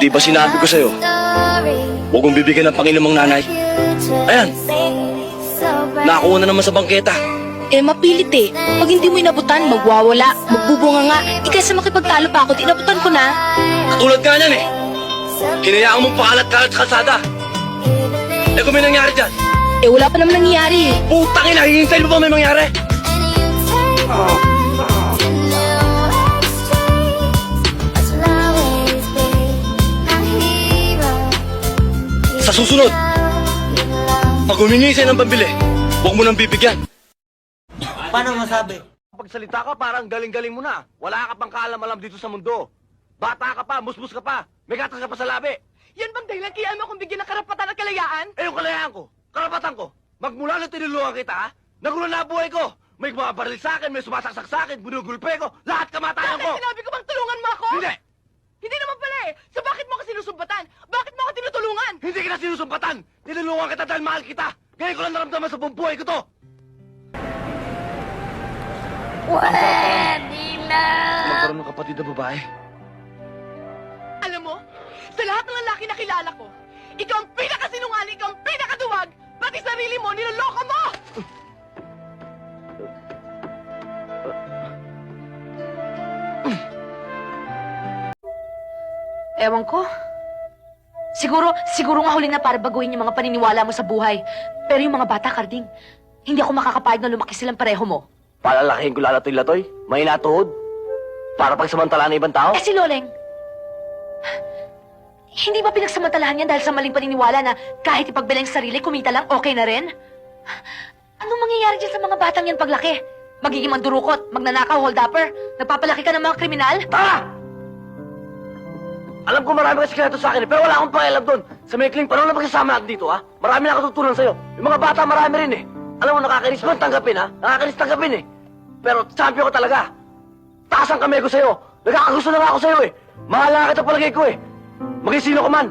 Di ba sinabi ko sa'yo, huwag mong bibigyan ng Panginoon mong nanay? Ayan, nakuha na naman sa bangketa. Eh, mapilit eh. Pag hindi mo inabutan, magwawala, magbubunga nga. Eh, kaysa makipagtalo pa ako, inabutan ko na. Katulad ka niyan eh. Hinayaan mong pakalat-kalat sa kalsada. Eh kung may nangyari dyan, Eh, wala pa naman nangyayari eh. putang ina, hihintay mo ba may mangyari? Sa susunod, pag humingi sa'yo ng pambili, huwag mo nang bibigyan. Paano masabi? Pagsalita ka, parang galing-galing mo na. Wala ka pang kaalam-alam dito sa mundo. Bata ka pa, musmus ka pa, may gatas ka pa sa labi. Yan bang dahilan kaya mo akong bigyan ng karapatan at kalayaan? Eh, yung kalayaan ko, karapatan ko, magmula na tinulungan kita, ha? Nagulo na ang buhay ko. May bumabaril sa akin, may sumasaksak sa akin, binugulpe ko, lahat kamatayan ko. Bakit sinabi ko bang tulungan mo ako? Hindi! Hindi naman pala eh. So bakit mo ako sinusumbatan? Bakit mo ako tinutulungan? Hindi kita sinusumpatan! Tinulungan kita dahil mahal kita! Ngayon ko lang naramdaman sa buong buhay ko to! Pwede na! Magkaroon ng kapatid na babae. Alam mo, sa lahat ng lalaki na kilala ko, ikaw ang pinakasinungaling, ikaw ang pinakaduwag, pati sarili mo, niloloko mo! Ewan ko. Siguro nga huli na para baguhin yung mga paniniwala mo sa buhay. Pero yung mga bata, Karding, hindi ako makakapayag na lumaki silang pareho mo. Palalakihin ko lalatoy-latoy, may natuhod. Para pagsamantalaan ng ibang tao. Eh si Loleng, hindi ba pinagsamantalahan yan dahil sa maling paniniwala na kahit ipagbilang sa sarili, kumita lang, okay na rin? Anong mangyayari dyan sa mga batang yan paglaki? Magiging mandurukot, magnanakaw, hold-upper, nagpapalaki ka ng mga kriminal? Tama! Alam ko marami ka sikreto sa akin, pero wala akong pakialam doon. Sa maikling panahon na magsasama natin dito, ha? Marami na katutunan sa'yo. Yung mga bata, marami rin, eh. Alam mo, nakakainis mo tanggapin, ha? Nakakainis tanggapin, eh. Pero champion ko talaga. Taas ang kamay ko sa'yo. Nagkakagusto na nga ako sa'yo, eh. Mahal na kita palagay ko, eh. Maging sino ka man.